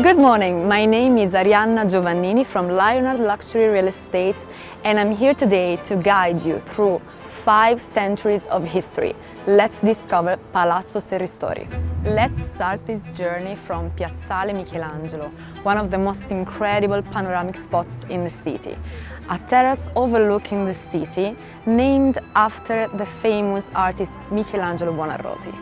Good morning, my name is Arianna Giovannini from Lionard Luxury Real Estate, and I'm here today to guide you through 5 centuries of history. Let's discover Palazzo Serristori. Let's start this journey from Piazzale Michelangelo, one of the most incredible panoramic spots in the city. A terrace overlooking the city, named after the famous artist Michelangelo Buonarroti.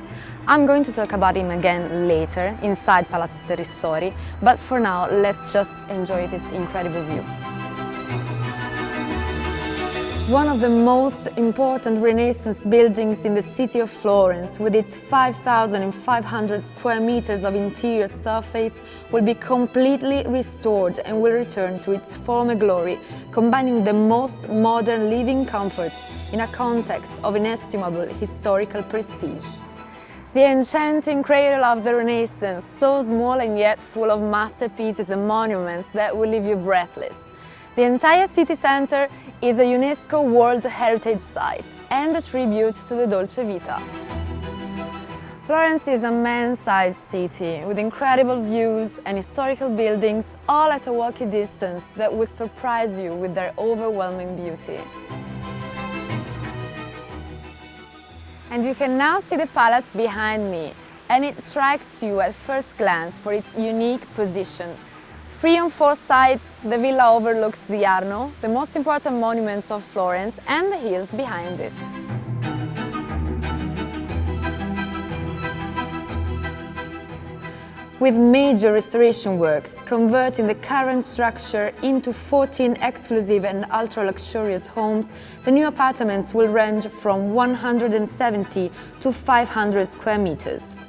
I'm going to talk about him again later inside Palazzo Serristori, but for now let's just enjoy this incredible view. One of the most important Renaissance buildings in the city of Florence, with its 5,500 square meters of interior surface, will be completely restored and will return to its former glory, combining the most modern living comforts in a context of inestimable historical prestige. The enchanting cradle of the Renaissance, so small and yet full of masterpieces and monuments that will leave you breathless. The entire city center is a UNESCO World Heritage Site and a tribute to the Dolce Vita. Florence is a man-sized city with incredible views and historical buildings, all at a walking distance that will surprise you with their overwhelming beauty. And you can now see the palace behind me, and it strikes you at first glance for its unique position. Free on 4 sides, the villa overlooks the Arno, the most important monuments of Florence, and the hills behind it. With major restoration works converting the current structure into 14 exclusive and ultra-luxurious homes, the new apartments will range from 170 to 500 square meters.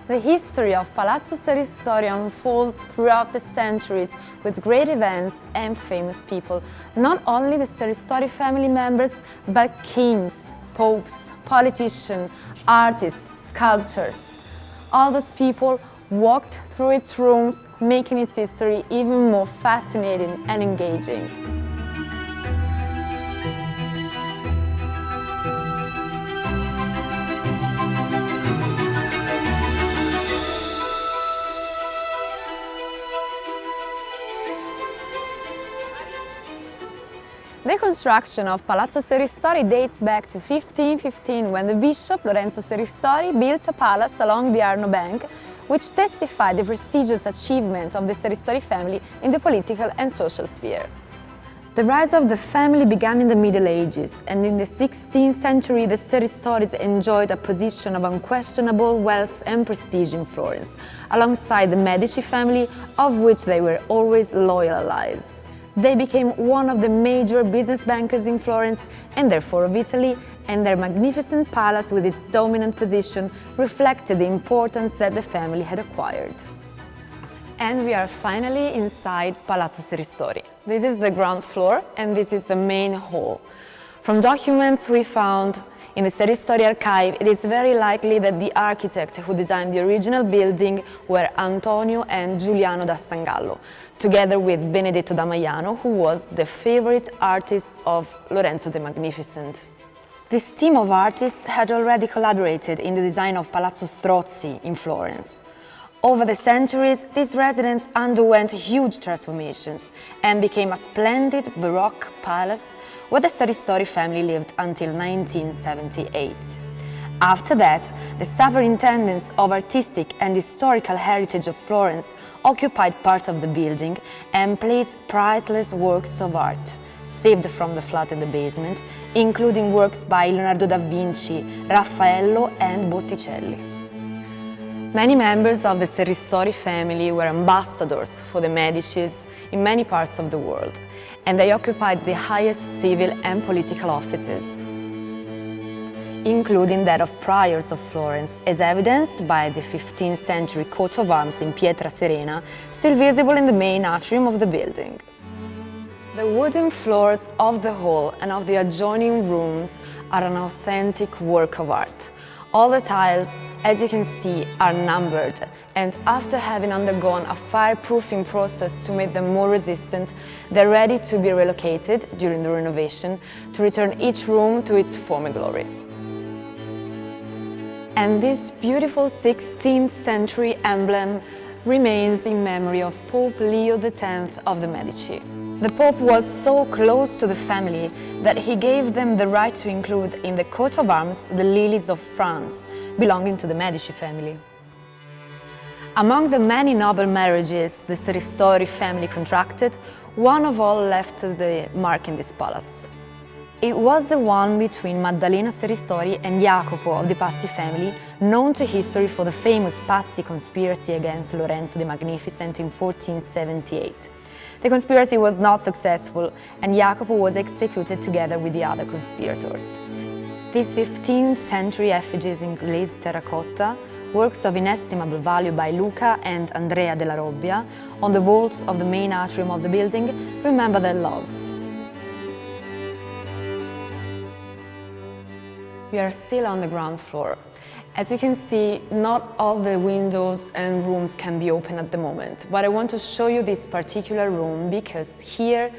The history of Palazzo Serristori unfolds throughout the centuries with great events and famous people. Not only the Serristori family members, but kings, popes, politicians, artists, sculptors. All those people walked through its rooms, making its history even more fascinating and engaging. The construction of Palazzo Serristori dates back to 1515, when the bishop Lorenzo Serristori built a palace along the Arno bank, which testified the prestigious achievement of the Serristori family in the political and social sphere. The rise of the family began in the Middle Ages, and in the 16th century the Serristoris enjoyed a position of unquestionable wealth and prestige in Florence, alongside the Medici family, of which they were always loyal allies. They became one of the major business bankers in Florence and therefore of Italy, and their magnificent palace with its dominant position reflected the importance that the family had acquired. And we are finally inside Palazzo Serristori. This is the ground floor and this is the main hall. From documents we found in the Serristori archive, it is very likely that the architect who designed the original building were Antonio and Giuliano da Sangallo, together with Benedetto da Maiano, who was the favorite artist of Lorenzo the Magnificent. This team of artists had already collaborated in the design of Palazzo Strozzi in Florence. Over the centuries, this residence underwent huge transformations and became a splendid Baroque palace where the Serristori family lived until 1978. After that, the Superintendents of Artistic and Historical Heritage of Florence occupied part of the building and placed priceless works of art, saved from the flood in the basement, including works by Leonardo da Vinci, Raffaello and Botticelli. Many members of the Serristori family were ambassadors for the Medicis in many parts of the world, and they occupied the highest civil and political offices, including that of priors of Florence, as evidenced by the 15th century coat of arms in Pietra Serena, still visible in the main atrium of the building. The wooden floors of the hall and of the adjoining rooms are an authentic work of art. All the tiles, as you can see, are numbered, and after having undergone a fireproofing process to make them more resistant, they're ready to be relocated during the renovation to return each room to its former glory. And this beautiful 16th century emblem remains in memory of Pope Leo X of the Medici. The Pope was so close to the family that he gave them the right to include in the coat of arms the lilies of France, belonging to the Medici family. Among the many noble marriages the Serristori family contracted, one of all left the mark in this palace. It was the one between Maddalena Serristori and Jacopo of the Pazzi family, known to history for the famous Pazzi conspiracy against Lorenzo the Magnificent in 1478. The conspiracy was not successful, and Jacopo was executed together with the other conspirators. These 15th century effigies in glazed terracotta, works of inestimable value by Luca and Andrea della Robbia, on the walls of the main atrium of the building, remember their love. We are still on the ground floor. As you can see, not all the windows and rooms can be open at the moment, but I want to show you this particular room because here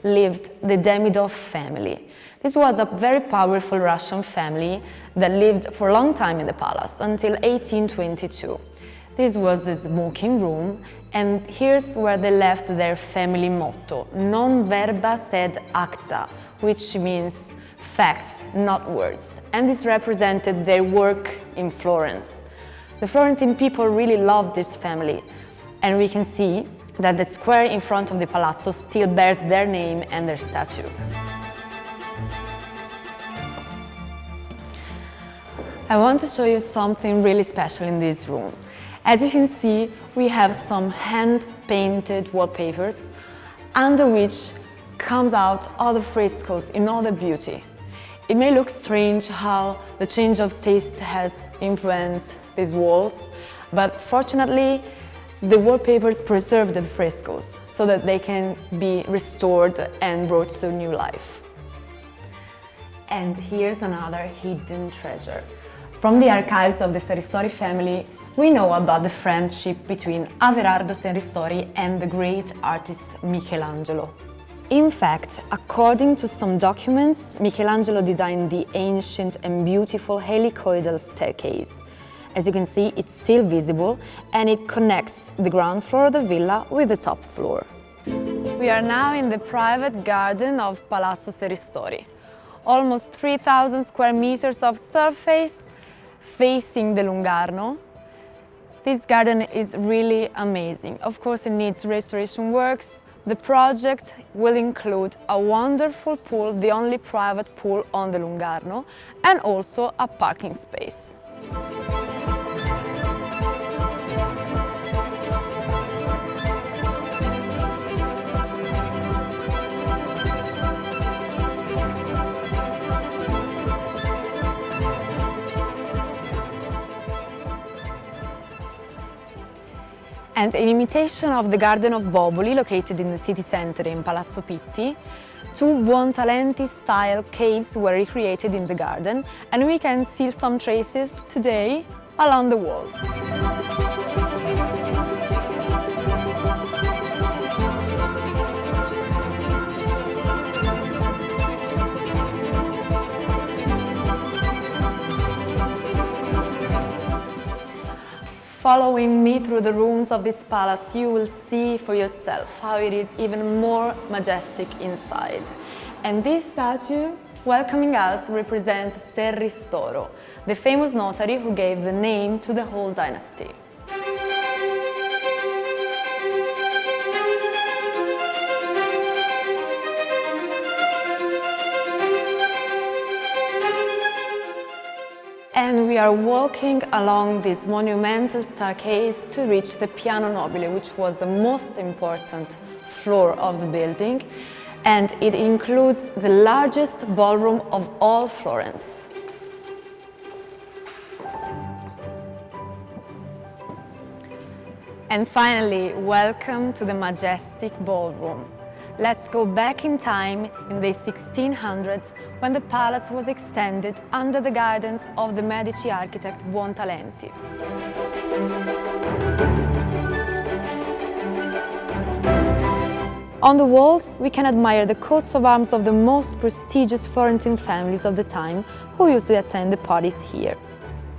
lived the Demidoff family. This was a very powerful Russian family that lived for a long time in the palace, until 1822. This was the smoking room, and here's where they left their family motto, non verba sed acta, which means facts, not words. And this represented their work in Florence. The Florentine people really loved this family, and we can see that the square in front of the palazzo still bears their name and their statue. I want to show you something really special in this room. As you can see, we have some hand-painted wallpapers, under which comes out all the frescoes in all their beauty. It may look strange how the change of taste has influenced these walls, but fortunately, the wallpapers preserve the frescoes so that they can be restored and brought to new life. And here's another hidden treasure. From the archives of the Serristori family, we know about the friendship between Averardo Serristori and the great artist Michelangelo. In fact, according to some documents, Michelangelo designed the ancient and beautiful Helicoidal Staircase. As you can see, it's still visible and it connects the ground floor of the villa with the top floor. We are now in the private garden of Palazzo Serristori. Almost 3,000 square meters of surface facing the Arno. This garden is really amazing. Of course, it needs restoration works. The project will include a wonderful pool, the only private pool on the Arno, and also a parking space. And in imitation of the Garden of Boboli, located in the city center in Palazzo Pitti, two Buontalenti-style caves were recreated in the garden, and we can see some traces today along the walls. Following me through the rooms of this palace, you will see for yourself how it is even more majestic inside. And this statue welcoming us represents Serristoro, the famous notary who gave the name to the whole dynasty. And we are walking along this monumental staircase to reach the Piano Nobile, which was the most important floor of the building, and it includes the largest ballroom of all Florence. And finally, welcome to the majestic ballroom. Let's go back in time in the 1600s, when the palace was extended under the guidance of the Medici architect Buontalenti. On the walls, we can admire the coats of arms of the most prestigious Florentine families of the time who used to attend the parties here.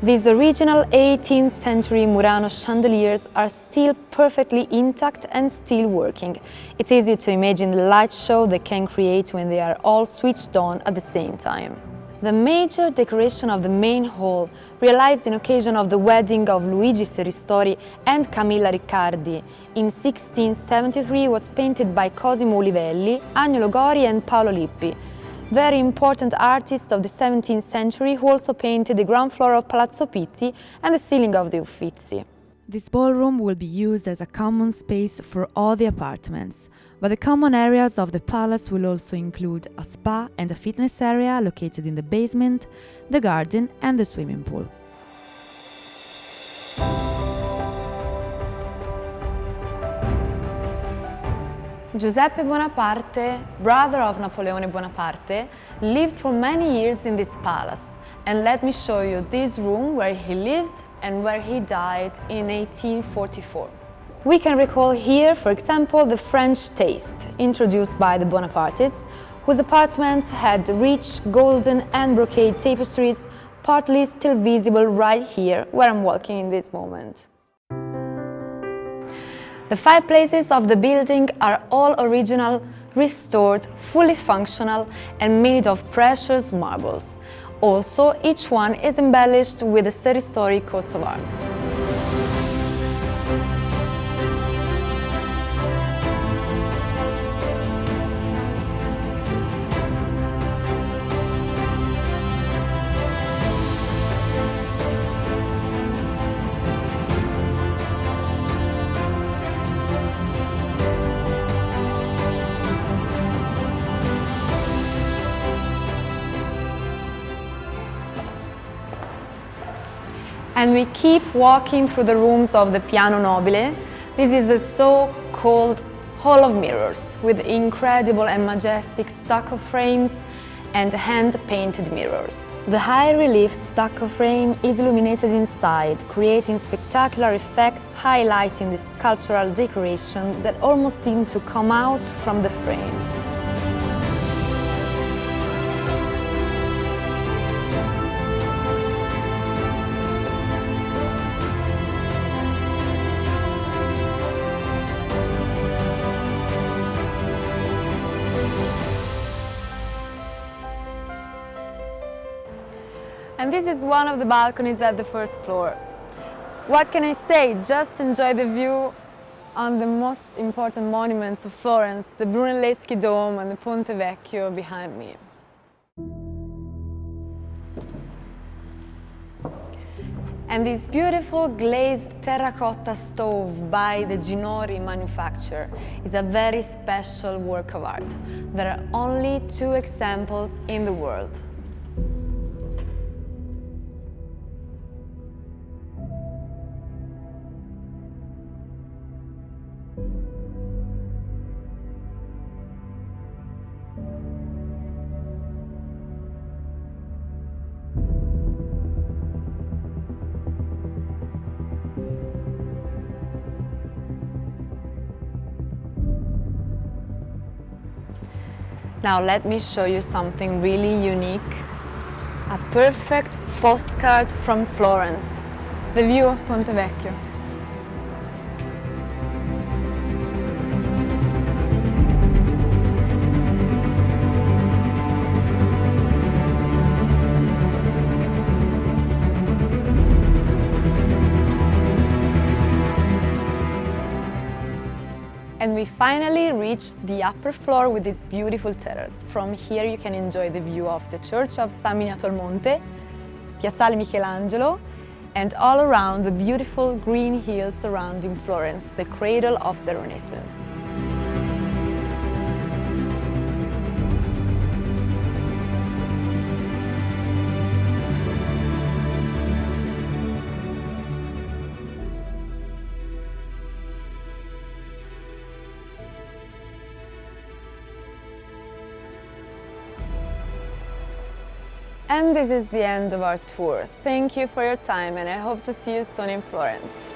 These original 18th century Murano chandeliers are still perfectly intact and still working. It's easy to imagine the light show they can create when they are all switched on at the same time. The major decoration of the main hall, realized in occasion of the wedding of Luigi Serristori and Camilla Riccardi in 1673, was painted by Cosimo Olivelli, Agnolo Gori and Paolo Lippi, very important artists of the 17th century who also painted the ground floor of Palazzo Pitti and the ceiling of the Uffizi. This ballroom will be used as a common space for all the apartments, but the common areas of the palace will also include a spa and a fitness area located in the basement, the garden and the swimming pool. Giuseppe Bonaparte, brother of Napoleone Bonaparte, lived for many years in this palace. And let me show you this room where he lived and where he died in 1844. We can recall here, for example, the French taste, introduced by the Bonapartes, whose apartments had rich golden and brocade tapestries, partly still visible right here where I'm walking in this moment. The fireplaces of the building are all original, restored, fully functional and made of precious marbles. Also, each one is embellished with the Serristori coats of arms. And we keep walking through the rooms of the Piano Nobile. This is the so-called Hall of Mirrors, with incredible and majestic stucco frames and hand-painted mirrors. The high-relief stucco frame is illuminated inside, creating spectacular effects, highlighting the sculptural decoration that almost seem to come out from the frame. And this is one of the balconies at the first floor. What can I say? Just enjoy the view on the most important monuments of Florence, the Brunelleschi Dome and the Ponte Vecchio behind me. And this beautiful glazed terracotta stove by the Ginori manufacturer is a very special work of art. There are only 2 examples in the world. Now let me show you something really unique. A perfect postcard from Florence. The view of Ponte Vecchio. And we finally reached the upper floor with this beautiful terrace. From here you can enjoy the view of the Church of San Miniato al Monte, Piazzale Michelangelo, and all around the beautiful green hills surrounding Florence, the cradle of the Renaissance. And this is the end of our tour. Thank you for your time and I hope to see you soon in Florence.